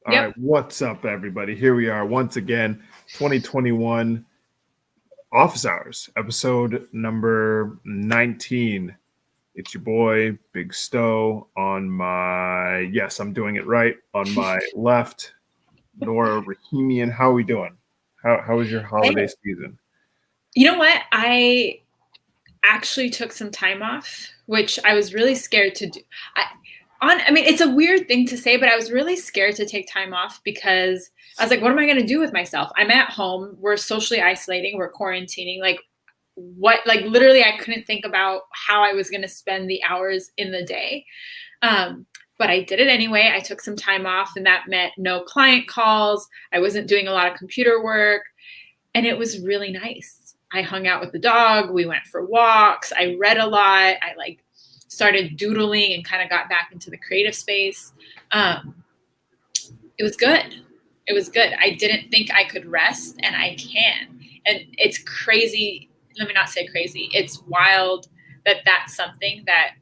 All right, what's up, everybody? Here we are once again, 2021 Office Hours, episode number 19. It's your boy, Big Sto, on my, yes, I'm doing it right, on my left, Nora Rahimian. How are we doing? How was your holiday season? You know what? I actually took some time off, which I was really scared to do. I mean, it's a weird thing to say, but I was really scared to take time off because I was like, what am I going to do with myself? I'm at home. We're socially isolating. We're quarantining. Like, what? Like, literally, I couldn't think about how I was going to spend the hours in the day. But I did it anyway. I took some time off, and that meant no client calls. I wasn't doing a lot of computer work, and it was really nice. I hung out with the dog. We went for walks. I read a lot. I started doodling and kind of got back into the creative space. It was good. It was good. I didn't think I could rest, and I can. And it's crazy. Let me not say crazy. It's wild that that's something that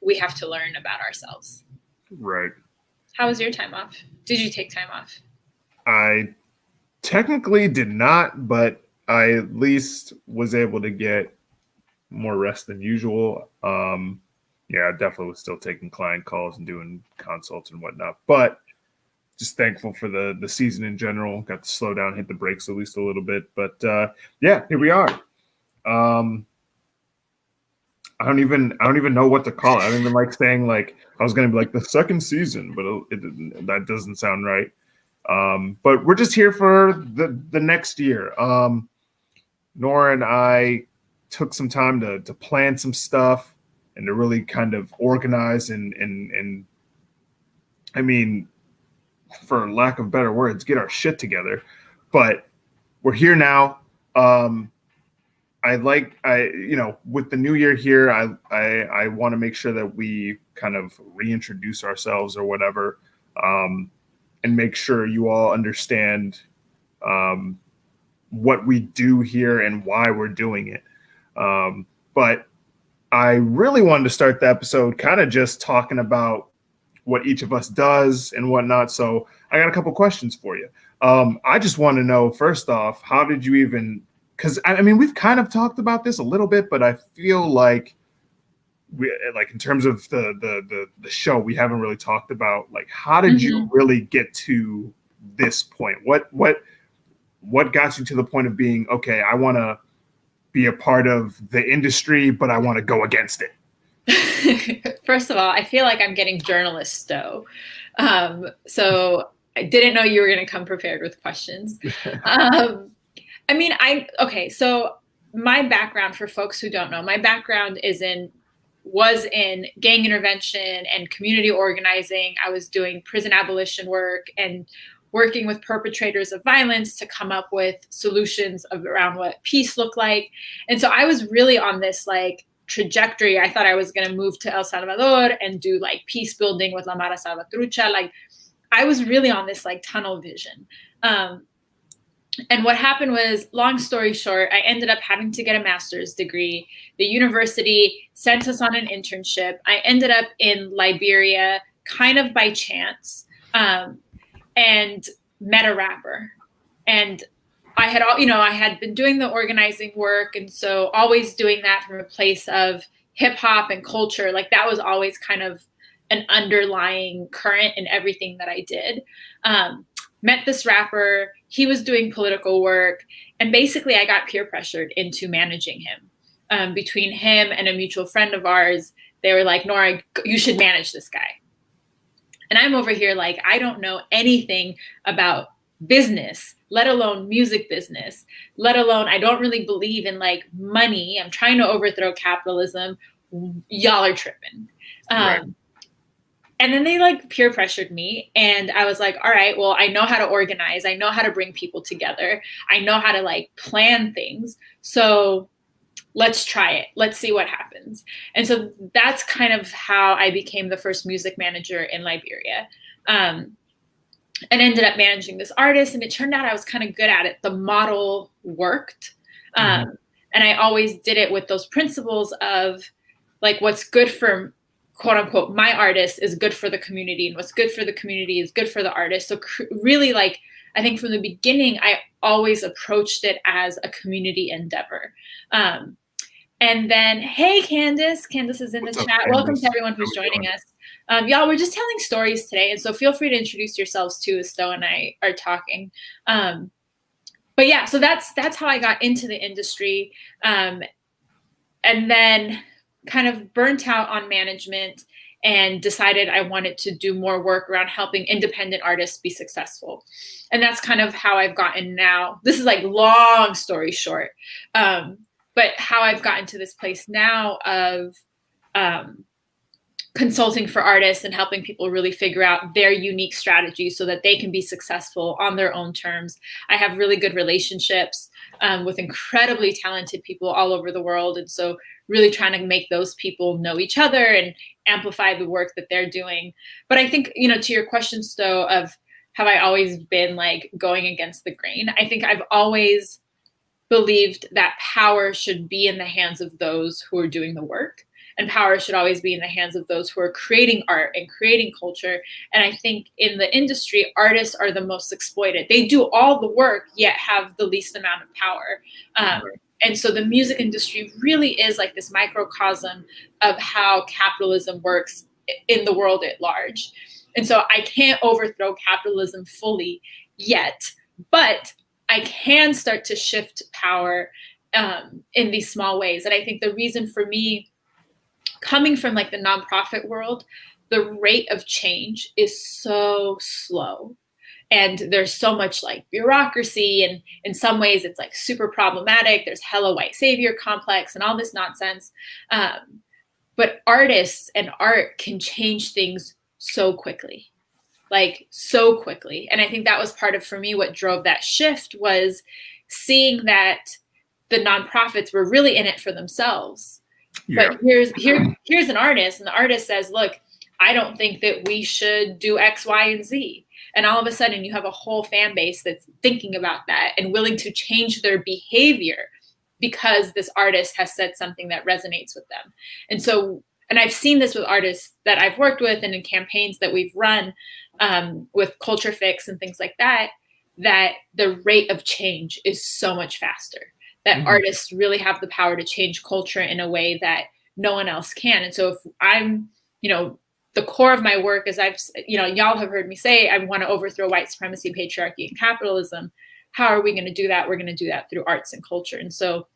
we have to learn about ourselves. Right. How was your time off? Did you take time off? I technically did not, but I at least was able to get more rest than usual. Yeah, I definitely was still taking client calls and doing consults and whatnot, but just thankful for the season in general. Got to slow down, hit the brakes at least a little bit, but yeah, here we are. I don't even know what to call it. I don't even like saying like I was going to be like the second season, but that doesn't sound right. But we're just here for the next year. Nora and I took some time to plan some stuff and to really kind of organize and I mean, for lack of better words, get our shit together. But we're here now. With the new year here, I want to make sure that we kind of reintroduce ourselves or whatever, and make sure you all understand what we do here and why we're doing it. But I really wanted to start the episode kind of just talking about what each of us does and whatnot. So I got a couple questions for you. I just want to know, first off, how did you even, because I mean, we've kind of talked about this a little bit, but I feel like in terms of the show, we haven't really talked about like, how did you really get to this point? What got you to the point of being, okay, I want to be a part of the industry, but I want to go against it? First of all, I feel like I'm getting journalist Sto. So I didn't know you were going to come prepared with questions. So my background, for folks who don't know, my background was in gang intervention and community organizing. I was doing prison abolition work and working with perpetrators of violence to come up with solutions around what peace looked like. And so I was really on this like trajectory. I thought I was going to move to El Salvador and do like peace building with La Mara Salvatrucha. Like I was really on this like tunnel vision. And what happened was, long story short, I ended up having to get a master's degree. The university sent us on an internship. I ended up in Liberia kind of by chance, and met a rapper. And I had been doing the organizing work. And so always doing that from a place of hip hop and culture. Like that was always kind of an underlying current in everything that I did. Met this rapper. He was doing political work. And basically I got peer pressured into managing him. Between him and a mutual friend of ours, they were like, Nora, you should manage this guy. And I'm over here like, I don't know anything about business, let alone music business, let alone, I don't really believe in like money. I'm trying to overthrow capitalism. Y'all are tripping. Right. And then they like peer pressured me. And I was like, all right, well, I know how to organize. I know how to bring people together. I know how to like plan things. So let's try it. Let's see what happens. And so that's kind of how I became the first music manager in Liberia. And ended up managing this artist. And it turned out I was kind of good at it. The model worked. And I always did it with those principles of like what's good for quote unquote, my artist is good for the community, and what's good for the community is good for the artist. So really, like, I think from the beginning, I always approached it as a community endeavor. And then, hey, Candace is in the chat. Candace? Welcome to everyone who's joining us. Y'all, we're just telling stories today. And so feel free to introduce yourselves too, as Sto and I are talking. But yeah, so that's how I got into the industry. And then kind of burnt out on management and decided I wanted to do more work around helping independent artists be successful. And that's kind of how I've gotten now. This is like long story short. But how I've gotten to this place now of consulting for artists and helping people really figure out their unique strategy so that they can be successful on their own terms. I have really good relationships with incredibly talented people all over the world. And so really trying to make those people know each other and amplify the work that they're doing. But I think, to your question, Sto, of have I always been like going against the grain? I think I've always believed that power should be in the hands of those who are doing the work, and power should always be in the hands of those who are creating art and creating culture. And I think in the industry, artists are the most exploited. They do all the work, yet have the least amount of power. And so the music industry really is like this microcosm of how capitalism works in the world at large. And so I can't overthrow capitalism fully yet, but I can start to shift power in these small ways. And I think the reason for me coming from like the nonprofit world, the rate of change is so slow. And there's so much like bureaucracy, and in some ways it's like super problematic. There's hella white savior complex and all this nonsense. But artists and art can change things so quickly. Like so quickly. And I think that was part of, for me, what drove that shift was seeing that the nonprofits were really in it for themselves. Yeah. But here's an artist, and the artist says, look, I don't think that we should do X, Y, and Z. And all of a sudden you have a whole fan base that's thinking about that and willing to change their behavior because this artist has said something that resonates with them. And I've seen this with artists that I've worked with and in campaigns that we've run with Culture Fix and things like that, that the rate of change is so much faster, that artists really have the power to change culture in a way that no one else can. And so if I'm, the core of my work is y'all have heard me say, I want to overthrow white supremacy, patriarchy, and capitalism. How are we going to do that? We're going to do that through arts and culture. And so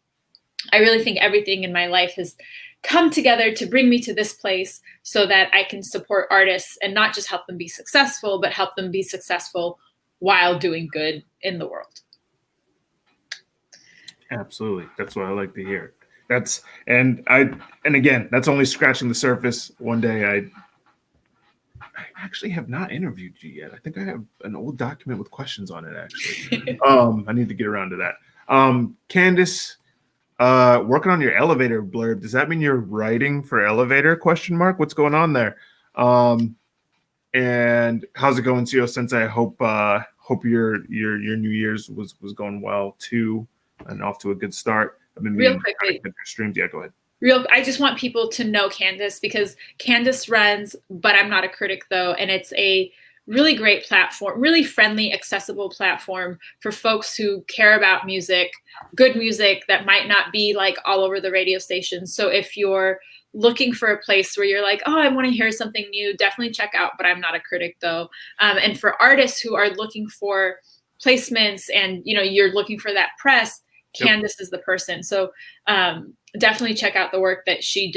I really think everything in my life has come together to bring me to this place so that I can support artists and not just help them be successful, but help them be successful while doing good in the world. Absolutely. That's what I like to hear. And again, that's only scratching the surface. One day I actually have not interviewed you yet. I think I have an old document with questions on it, actually. I need to get around to that. Candace, working on your elevator blurb, does that mean you're writing for Elevator ? What's going on there? And how's it going, CEO Sensei? I hope your New Year's was going well too, and off to a good start. I've been real quickly. Streams. Yeah, go ahead. I just want people to know Candace, because Candace runs But I'm Not a Critic Though, and it's a really great platform, really friendly, accessible platform for folks who care about music, good music that might not be like all over the radio stations. So if you're looking for a place where you're like, oh, I want to hear something new, definitely check out But I'm Not a Critic Though. And for artists who are looking for placements and, you're looking for that press, Candace is the person. So definitely check out the work that she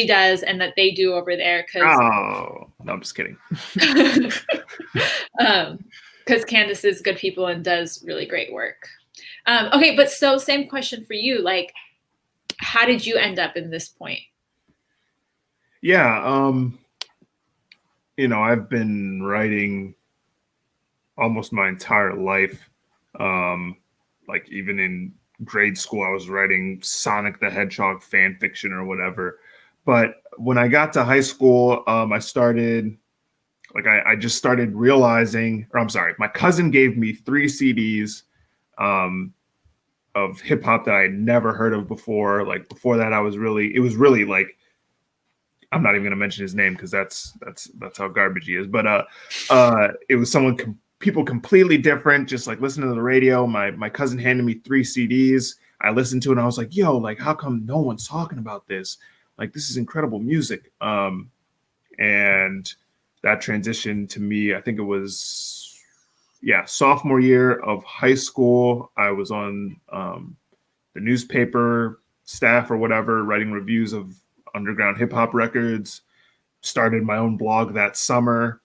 does and that they do over there. Oh, no, I'm just kidding. Because Candace is good people and does really great work. Okay, but so same question for you. Like, how did you end up in this point? Yeah, I've been writing almost my entire life. Like even in grade school, I was writing Sonic the Hedgehog fan fiction or whatever. But when I got to high school, I started, I just started realizing, my cousin gave me 3 CDs of hip hop that I had never heard of before. Like before that, it was really like I'm not even going to mention his name because that's how garbage he is. But it was people completely different. Just like listening to the radio. My cousin handed me 3 CDs. I listened to it and I was like, yo, like how come no one's talking about this? Like this is incredible music. And that transition to me, I think it was sophomore year of high school. I was on the newspaper staff or whatever, writing reviews of underground hip hop records. Started my own blog that summer.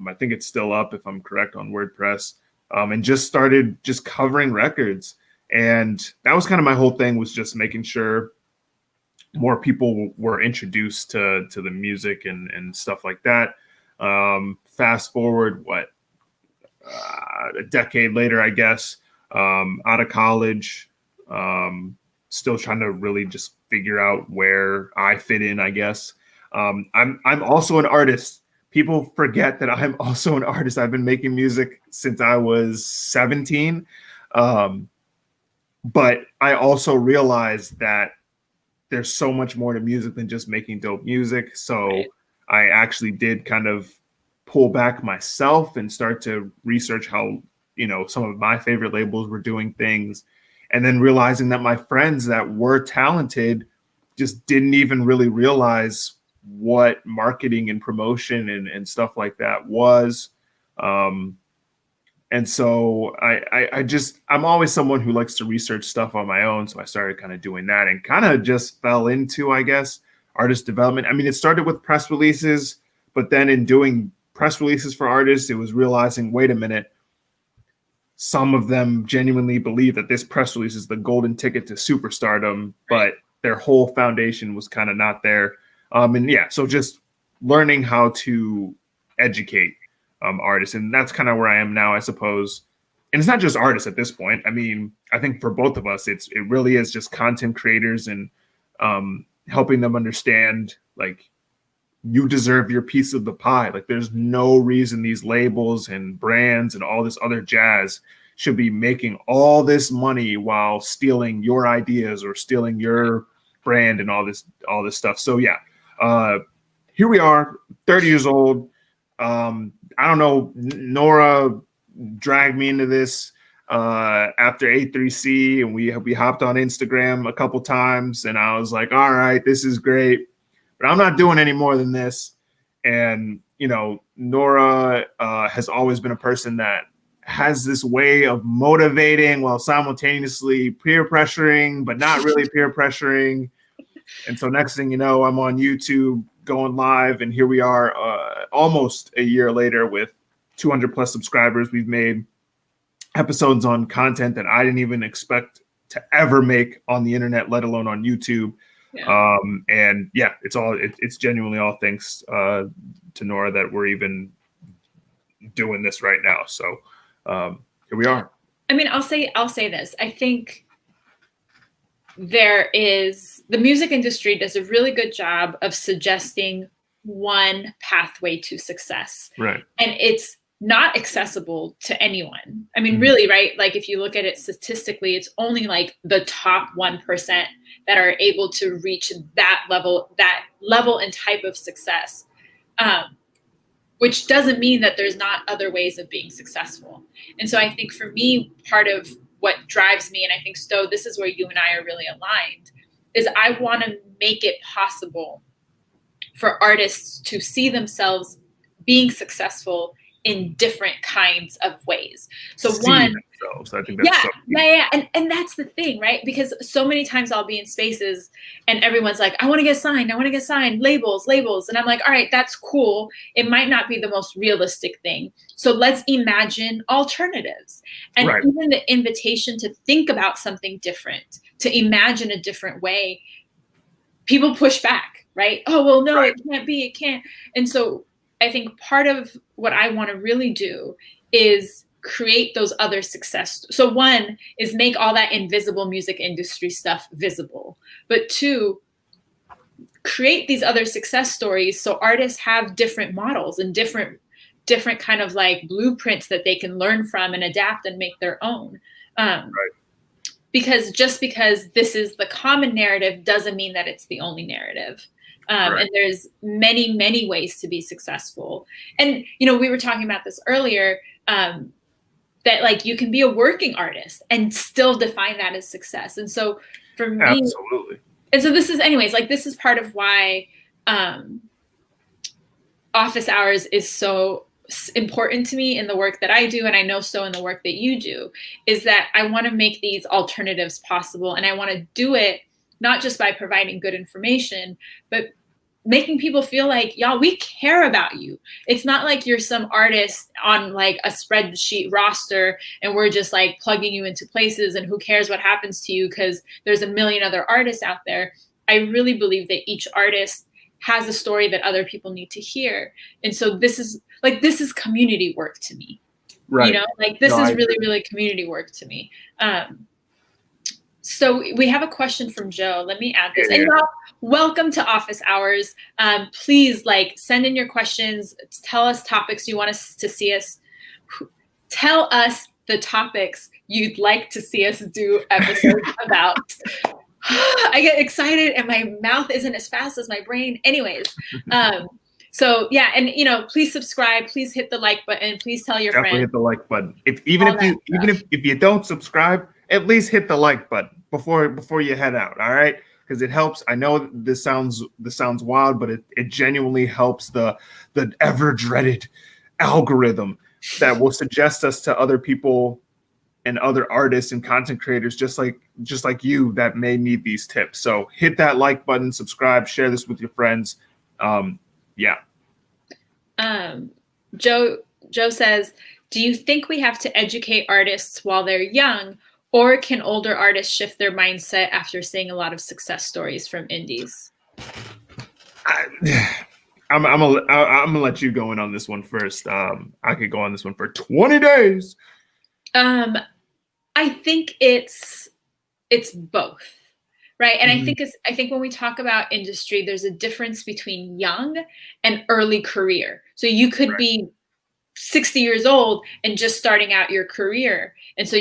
I think it's still up if I'm correct on WordPress. And just started just covering records. And that was kind of my whole thing, was just making sure more people were introduced to the music and stuff like that. Fast forward, a decade later, I guess, out of college, still trying to really just figure out where I fit in, I guess. I'm also an artist. People forget that I'm also an artist. I've been making music since I was 17. But I also realized that there's so much more to music than just making dope music. So I actually did kind of pull back myself and start to research how, some of my favorite labels were doing things. And then realizing that my friends that were talented just didn't even really realize what marketing and promotion and stuff like that was. And so I'm always someone who likes to research stuff on my own. So I started kind of doing that and kind of just fell into, I guess, artist development. I mean, it started with press releases, but then in doing press releases for artists, it was realizing, wait a minute, some of them genuinely believe that this press release is the golden ticket to superstardom, but their whole foundation was kind of not there. So just learning how to educate artists. And that's kind of where I am now, I suppose. And it's not just artists at this point. I mean, I think for both of us, it really is just content creators and helping them understand, like, you deserve your piece of the pie. Like, there's no reason these labels and brands and all this other jazz should be making all this money while stealing your ideas or stealing your brand and all this stuff. So here we are, 30 years old. I don't know, Nora dragged me into this after A3C, and we hopped on Instagram a couple times, and I was like, all right, this is great, but I'm not doing any more than this. And, Nora has always been a person that has this way of motivating while simultaneously peer pressuring, but not really peer pressuring. And so next thing you know, I'm on YouTube going live, and here we are almost a year later with 200 plus subscribers. We've made episodes on content that I didn't even expect to ever make on the internet, let alone on YouTube. It's genuinely all thanks to Nora that we're even doing this right now. So here we are. I mean, I'll say this. I think the music industry does a really good job of suggesting one pathway to success. Right. And it's not accessible to anyone. I mean, really, right? Like, if you look at it statistically, it's only like the top 1% that are able to reach that level and type of success. Which doesn't mean that there's not other ways of being successful. And so I think for me, part of what drives me, and I think, Sto, this is where you and I are really aligned, is I want to make it possible for artists to see themselves being successful in different kinds of ways. So I think that's and that's the thing, right? Because so many times I'll be in spaces and everyone's like, I want to get signed, labels. And I'm like, all right, that's cool. It might not be the most realistic thing. So let's imagine alternatives. And even the invitation to think about something different, to imagine a different way, people push back, right? Oh, well, no, it can't be, it can't. And so I think part of what I want to really do is create those other success. So one is make all that invisible music industry stuff visible, but two, create these other success stories so artists have different models and different kind of like blueprints that they can learn from and adapt and make their own. Because just because this is the common narrative doesn't mean that it's the only narrative. And there's many, many ways to be successful. And, we were talking about this earlier, that like you can be a working artist and still define that as success. And so for me, absolutely. And so this is part of why office hours is so important to me in the work that I do, and I know so in the work that you do, is that I want to make these alternatives possible, and I want to do it not just by providing good information, but making people feel like, y'all, we care about you. It's not like you're some artist on like a spreadsheet roster and we're just like plugging you into places and who cares what happens to you because there's a million other artists out there. I really believe that each artist has a story that other people need to hear. And so this is community work to me. Right. This is really, really community work to me. So we have a question from Joe. Let me add this. Yeah. And y'all, welcome to Office Hours. Please send in your questions. Tell us topics you want us to see us. Tell us the topics you'd like to see us do episodes about. I get excited and my mouth isn't as fast as my brain. Anyways, so yeah, and please subscribe. Please hit the like button. Please tell your friends. Hit the like button. If you don't subscribe, at least hit the like button before you head out. All right, because it helps. I know this sounds wild, but it genuinely helps the ever dreaded algorithm that will suggest us to other people and other artists and content creators just like you that may need these tips. So hit that like button, subscribe, share this with your friends. Yeah. Joe says, do you think we have to educate artists while they're young, or can older artists shift their mindset after seeing a lot of success stories from indies? I'm gonna let you go in on this one first. I could go on this one for 20 days. I think it's both, right? And mm-hmm. I think when we talk about industry, there's a difference between young and early career. So you could be 60 years old and just starting out your career, and so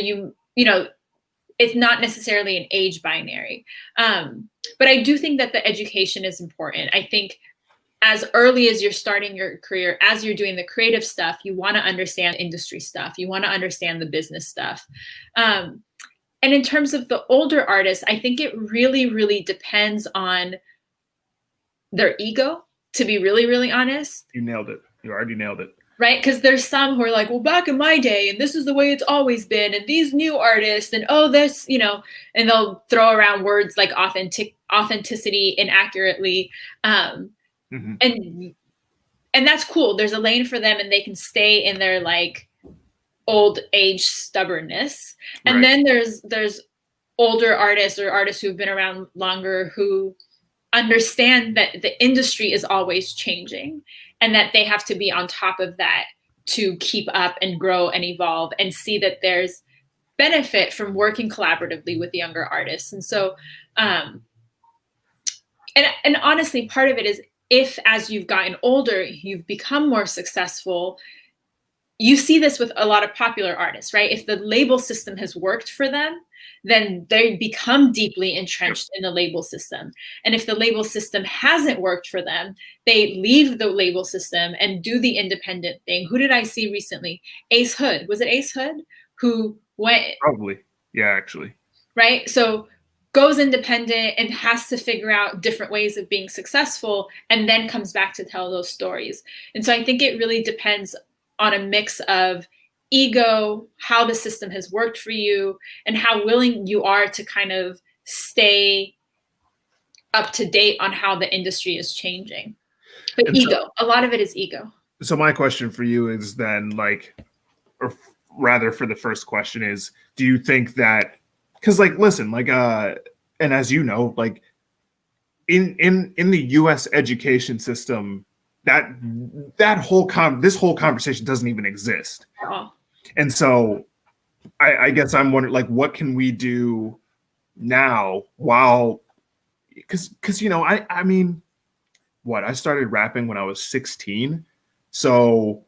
it's not necessarily an age binary. But I do think that the education is important. I think as early as you're starting your career, as you're doing the creative stuff, you want to understand industry stuff. You want to understand the business stuff. And in terms of the older artists, I think it really, really depends on their ego, to be really, really honest. You nailed it. You already nailed it. Right? Because there's some who are like, well, back in my day, and this is the way it's always been, and these new artists, and this, and they'll throw around words like authenticity inaccurately. Mm-hmm. And that's cool. There's a lane for them and they can stay in their old age stubbornness. And then there's older artists or artists who've been around longer who understand that the industry is always changing and that they have to be on top of that to keep up and grow and evolve and see that there's benefit from working collaboratively with younger artists. And so, and honestly, part of it is, if as you've gotten older, you've become more successful, you see this with a lot of popular artists, right? If the label system has worked for them, then they become deeply entrenched in the label system. And if the label system hasn't worked for them, they leave the label system and do the independent thing. Who did I see recently? Ace Hood. Was it Ace Hood who went? Probably. Yeah, actually. Right? So goes independent and has to figure out different ways of being successful and then comes back to tell those stories. And so I think it really depends on a mix of ego, how the system has worked for you, and how willing you are to kind of stay up to date on how the industry is changing. But and ego, a lot of it is ego. So my question for you is then or rather for the first question is, do you think that, because listen, and as you know, in the U.S. education system, this whole conversation doesn't even exist. Oh. And so I guess I'm wondering, what can we do now while, because I mean, I started rapping when I was 16, so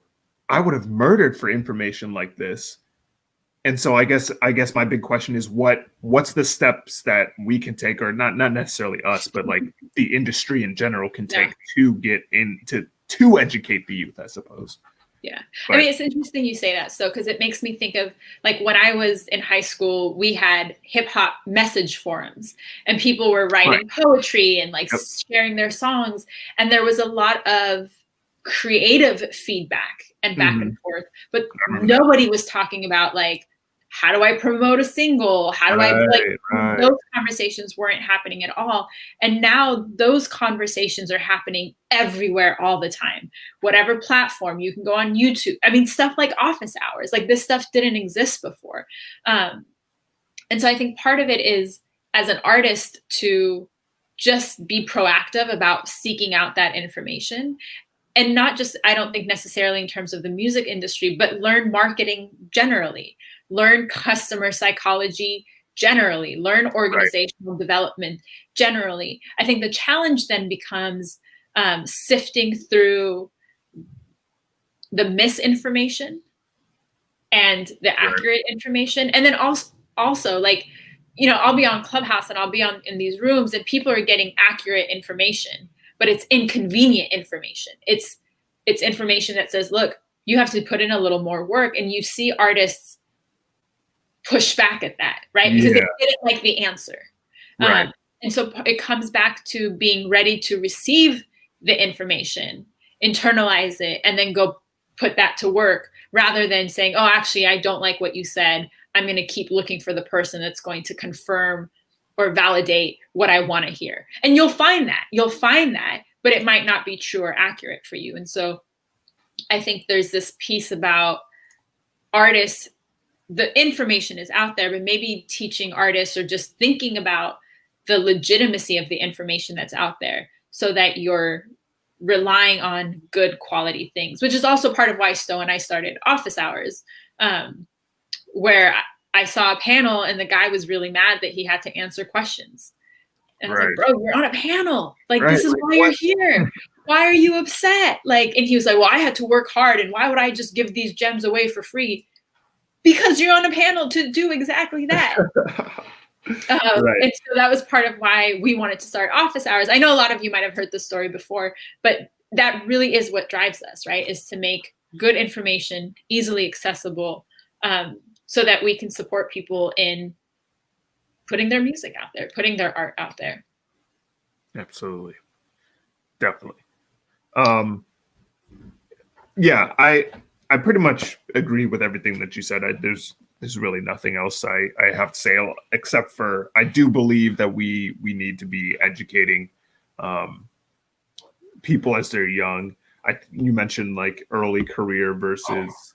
I would have murdered for information like this. and so I guess my big question is what's the steps that we can take, or not necessarily us, but like the industry in general can take to get into to educate the youth, I suppose. Yeah. But, I mean, it's interesting you say that. So, because it makes me think of like when I was in high school, we had hip hop message forums and people were writing poetry and like sharing their songs. And there was a lot of creative feedback and back and forth, but nobody was talking about like, how do I promote a single? How do I, those conversations weren't happening at all. And now those conversations are happening everywhere all the time. Whatever platform, you can go on YouTube. I mean, stuff like office hours, like this stuff didn't exist before. And so I think part of it is as an artist to just be proactive about seeking out that information. And not just, I don't think necessarily in terms of the music industry, but learn marketing generally. Learn customer psychology generally, learn organizational development generally. I think the challenge then becomes sifting through the misinformation and the accurate information. And then also like, you know, I'll be on Clubhouse and I'll be in these rooms and people are getting accurate information, but it's inconvenient information. It's information that says, look, you have to put in a little more work, and you see artists push back at that, right? Because they didn't like the answer. And so it comes back to being ready to receive the information, internalize it, and then go put that to work rather than saying, oh, actually, I don't like what you said. I'm going to keep looking for the person that's going to confirm or validate what I want to hear. And you'll find that, but it might not be true or accurate for you. And so I think there's this piece about artists. The information is out there, but maybe teaching artists or just thinking about the legitimacy of the information that's out there so that you're relying on good quality things, which is also part of why Sto and I started office hours, where I saw a panel and the guy was really mad that he had to answer questions. And I was like, bro, you're on a panel. Like, this is why you're here. Why are you upset? Like, and he was like, well, I had to work hard. And why would I just give these gems away for free? Because you're on a panel to do exactly that. And so that was part of why we wanted to start office hours. I know a lot of you might have heard this story before, but that really is what drives us, right? Is to make good information easily accessible, so that we can support people in putting their music out there, putting their art out there. Absolutely. Definitely. Yeah, I pretty much agree with everything that you said. There's really nothing else I have to say, except for I do believe that we need to be educating people as they're young. You mentioned like early career versus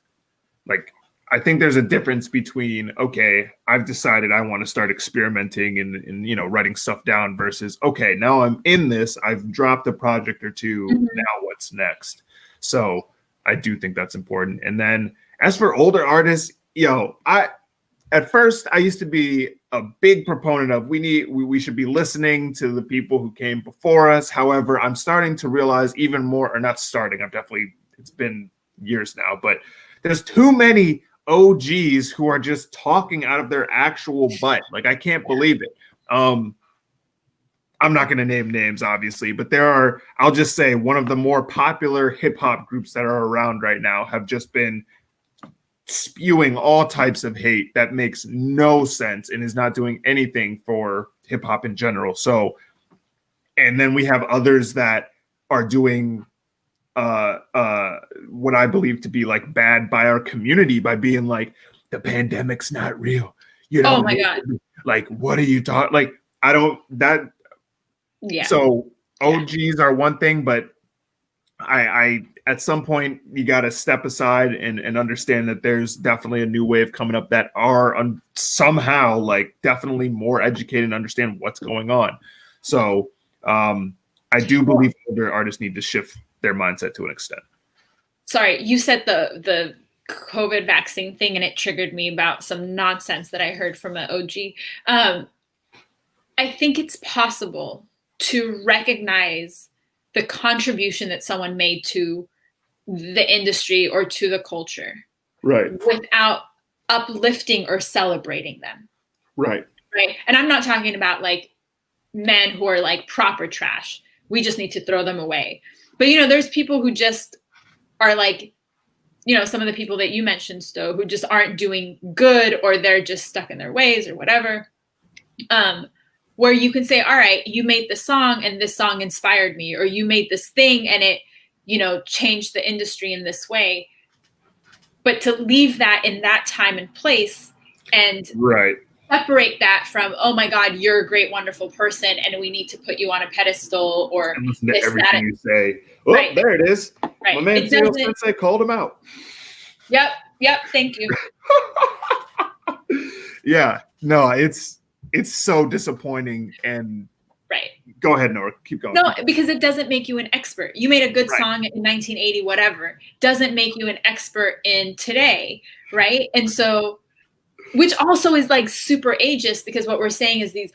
like, I think there's a difference between, okay, I've decided I want to start experimenting and you know, writing stuff down versus, okay, now I'm in this, I've dropped a project or two, now what's next? So I do think that's important. And then as for older artists, at first I used to be a big proponent of we should be listening to the people who came before us. However, I'm starting to realize even more, or not starting, it's been years now, but there's too many OGs who are just talking out of their actual butt. Like, I can't believe it. I'm not going to name names, obviously, but I'll just say one of the more popular hip hop groups that are around right now have just been spewing all types of hate that makes no sense and is not doing anything for hip hop in general. So, and then we have others that are doing what I believe to be like bad by our community by being like, the pandemic's not real. You know, oh my God. Like, what are you talking? Like, I don't that. Yeah. So OGs are one thing, but I at some point you got to step aside and understand that there's definitely a new wave coming up that are somehow like definitely more educated and understand what's going on. So I do believe older artists need to shift their mindset to an extent. Sorry, you said the COVID vaccine thing, and it triggered me about some nonsense that I heard from an OG. I think it's possible to recognize the contribution that someone made to the industry or to the culture, right, without uplifting or celebrating them. Right. Right. And I'm not talking about like men who are like proper trash. We just need to throw them away. But, there's people who just are like, some of the people that you mentioned, Sto, who just aren't doing good, or they're just stuck in their ways or whatever. Where you can say, all right, you made the song and this song inspired me, or you made this thing and it, changed the industry in this way. But to leave that in that time and place and separate that from, oh my God, you're a great, wonderful person, and we need to put you on a pedestal, or and listen to everything you say. Oh, right. There it is. Right. My man Sensei called him out. Yep. Thank you. Yeah. No, it's so disappointing. And right. Go ahead, Nora. Keep going. No, because it doesn't make you an expert. You made a good song in 1980, whatever. Doesn't make you an expert in today, right? And so, which also is like super ageist, because what we're saying is these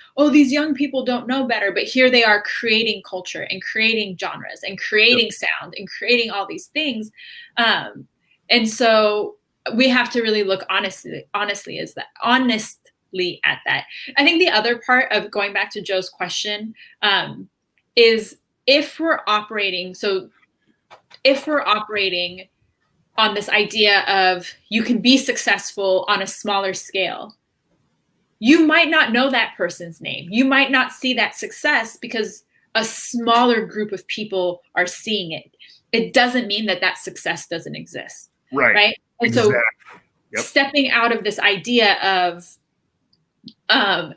young people don't know better, but here they are creating culture and creating genres and creating sound and creating all these things. And so we have to really look honestly at that. I think the other part of going back to Joe's question is if we're operating on this idea of you can be successful on a smaller scale, you might not know that person's name. You might not see that success because a smaller group of people are seeing it. It doesn't mean that success doesn't exist. Right. And exactly. So stepping out of this idea of, I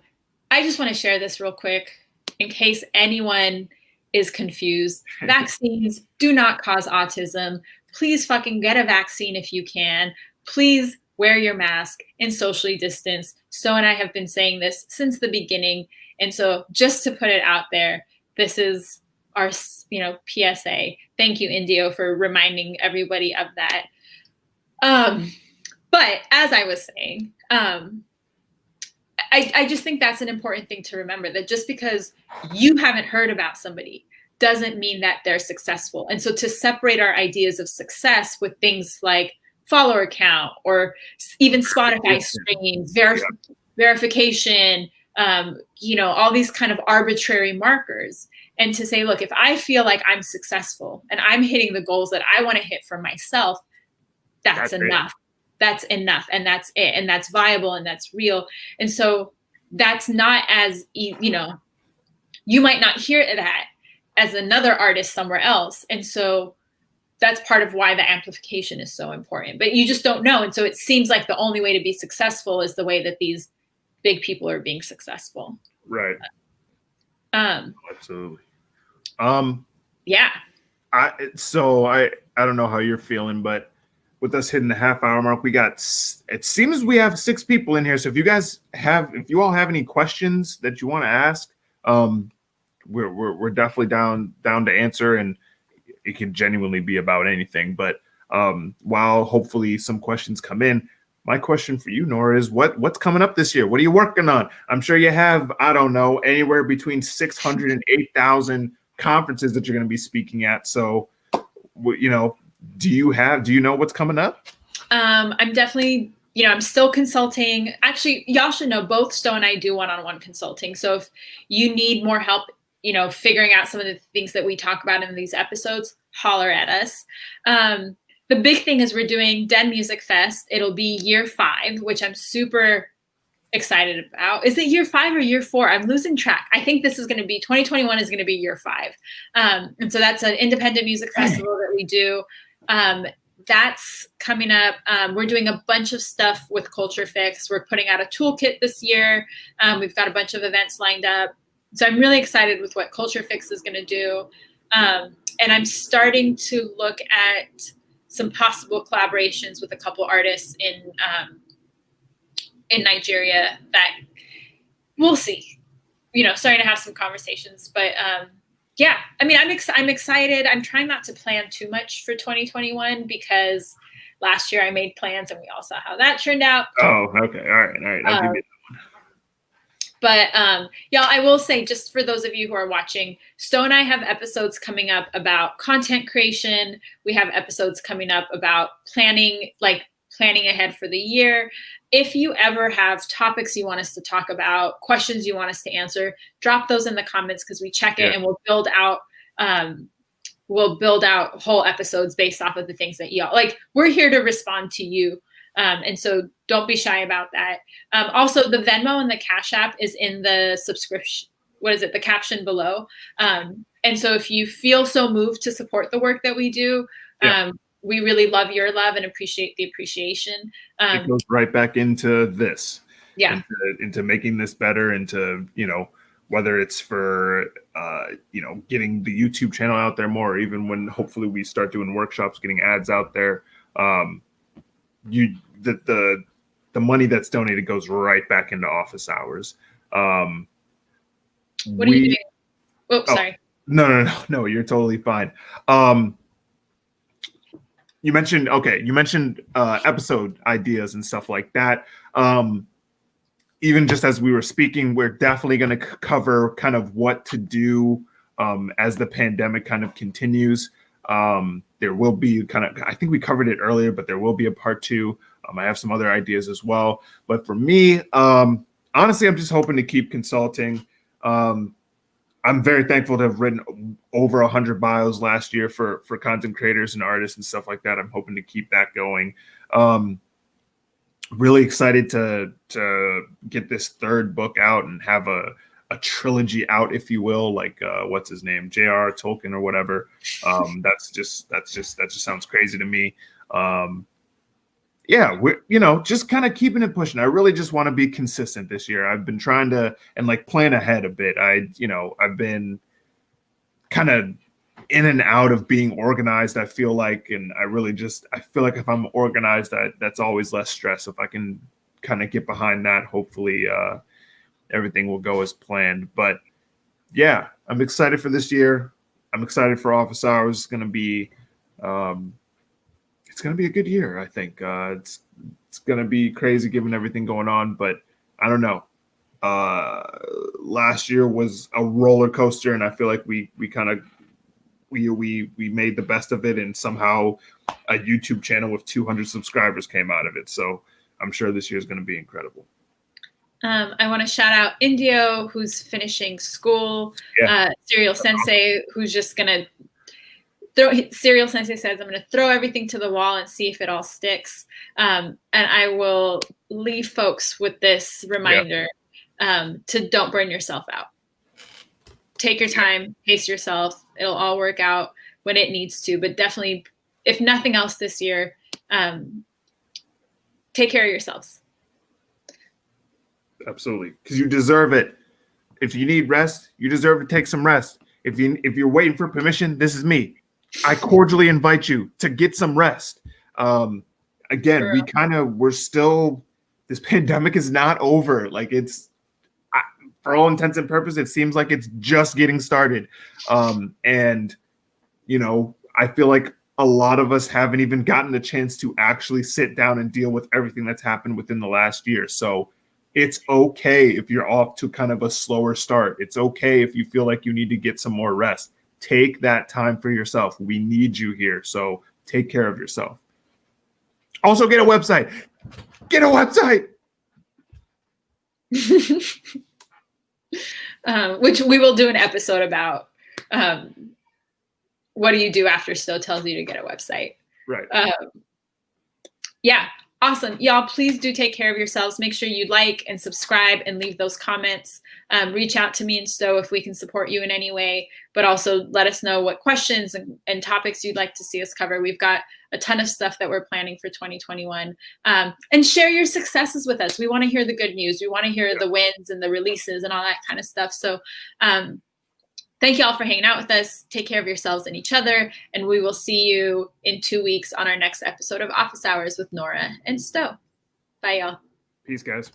just want to share this real quick in case anyone is confused. Vaccines do not cause autism. Please fucking get a vaccine if you can. Please wear your mask and socially distance. Sto and I have been saying this since the beginning. And so just to put it out there, this is our, PSA. Thank you, Indio, for reminding everybody of that. But as I was saying, I just think that's an important thing to remember, that just because you haven't heard about somebody doesn't mean that they're successful. And so to separate our ideas of success with things like follower count or even Spotify streams, verification, all these kind of arbitrary markers. And to say, look, if I feel like I'm successful and I'm hitting the goals that I want to hit for myself, that's enough. That's enough. And that's it. And that's viable and that's real. And so that's not as, you might not hear that as another artist somewhere else. And so that's part of why the amplification is so important, but you just don't know. And so it seems like the only way to be successful is the way that these big people are being successful. Right. Absolutely. Yeah. I don't know how you're feeling, but with us hitting the half-hour mark, it seems we have 6 people in here. So if you all have any questions that you want to ask, we're definitely down to answer, and it can genuinely be about anything. But while hopefully some questions come in, my question for you, Nora, is what's coming up this year? What are you working on? I'm sure you have, I don't know, anywhere between 600 and 8,000 conferences that you're going to be speaking at. So, do you know what's coming up? I'm definitely, I'm still consulting. Actually, y'all should know both Sto and I do one-on-one consulting. So if you need more help, figuring out some of the things that we talk about in these episodes, holler at us. The big thing is we're doing Den Music Fest. It'll be year 5, which I'm super excited about. Is it year 5 or year 4? I'm losing track. I think this is going to be 2021 is going to be year 5. And so that's an independent music festival that we do. That's coming up. We're doing a bunch of stuff with Culture Fix. We're putting out a toolkit this year. We've got a bunch of events lined up. So I'm really excited with what Culture Fix is going to do. And I'm starting to look at some possible collaborations with a couple artists in Nigeria that we'll see, starting to have some conversations, but yeah, I mean, I'm excited. I'm trying not to plan too much for 2021 because last year I made plans and we all saw how that turned out. Oh, okay. All right. I'll give you that one. But y'all, I will say, just for those of you who are watching, Sto and I have episodes coming up about content creation. We have episodes coming up about planning planning ahead for the year. If you ever have topics you want us to talk about, questions you want us to answer, drop those in the comments because we check it and we'll build out whole episodes based off of the things that y'all like. We're here to respond to you. And so don't be shy about that. Also, the Venmo and the Cash App is in the subscription. What is it? The caption below. And so if you feel so moved to support the work that we do, we really love your love and appreciate the appreciation. It goes right back into this, into making this better, into, whether it's for, getting the YouTube channel out there more, or even when hopefully we start doing workshops, getting ads out there. The money that's donated goes right back into office hours. What are you doing? Oh, sorry. No, you're totally fine. You mentioned episode ideas and stuff like that. Even just as we were speaking, we're definitely going to cover kind of what to do as the pandemic kind of continues. There will be I think we covered it earlier, but there will be a part 2. I have some other ideas as well. But for me, honestly, I'm just hoping to keep consulting. I'm very thankful to have written over 100 bios last year for content creators and artists and stuff like that. I'm hoping to keep that going. Really excited to get this 3rd book out and have a trilogy out, if you will, like what's his name, J.R. Tolkien or whatever. That just sounds crazy to me. We're just kind of keeping it pushing. I really just want to be consistent this year. I've been trying to plan ahead a bit. I've been kind of in and out of being organized, I feel like, and I feel like if I'm organized, that's always less stress. If I can kind of get behind that, hopefully everything will go as planned. But yeah, I'm excited for this year. I'm excited for office hours. It's going to be a good year. I think it's going to be crazy given everything going on, but I don't know. Last year was a roller coaster, and I feel like we made the best of it, and somehow a YouTube channel with 200 subscribers came out of it. So I'm sure this year is going to be incredible. I want to shout out Indio, who's finishing school. Serial Sensei, who's just going to Serial Sensei says, I'm going to throw everything to the wall and see if it all sticks. And I will leave folks with this reminder to don't burn yourself out. Take your time, pace yourself. It'll all work out when it needs to. But definitely, if nothing else this year, take care of yourselves. Absolutely. Because you deserve it. If you need rest, you deserve to take some rest. If you're waiting for permission, this is me. I cordially invite you to get some rest. Again, we're still, this pandemic is not over. Like for all intents and purposes, it seems like it's just getting started. And I feel like a lot of us haven't even gotten the chance to actually sit down and deal with everything that's happened within the last year. So it's okay if you're off to kind of a slower start. It's okay if you feel like you need to get some more rest. Take that time for yourself. We need you here. So take care of yourself. Also, get a website. Get a website. Which we will do an episode about. What do you do after Sto tells you to get a website? Right. Yeah. Awesome. Y'all, please do take care of yourselves. Make sure you like and subscribe and leave those comments. Reach out to me and Sto if we can support you in any way, but also let us know what questions and topics you'd like to see us cover. We've got a ton of stuff that we're planning for 2021. And share your successes with us. We want to hear the good news. We want to hear the wins and the releases and all that kind of stuff. So thank you all for hanging out with us. Take care of yourselves and each other. And we will see you in 2 weeks on our next episode of Office Hours with Nora and Sto. Bye, y'all. Peace, guys.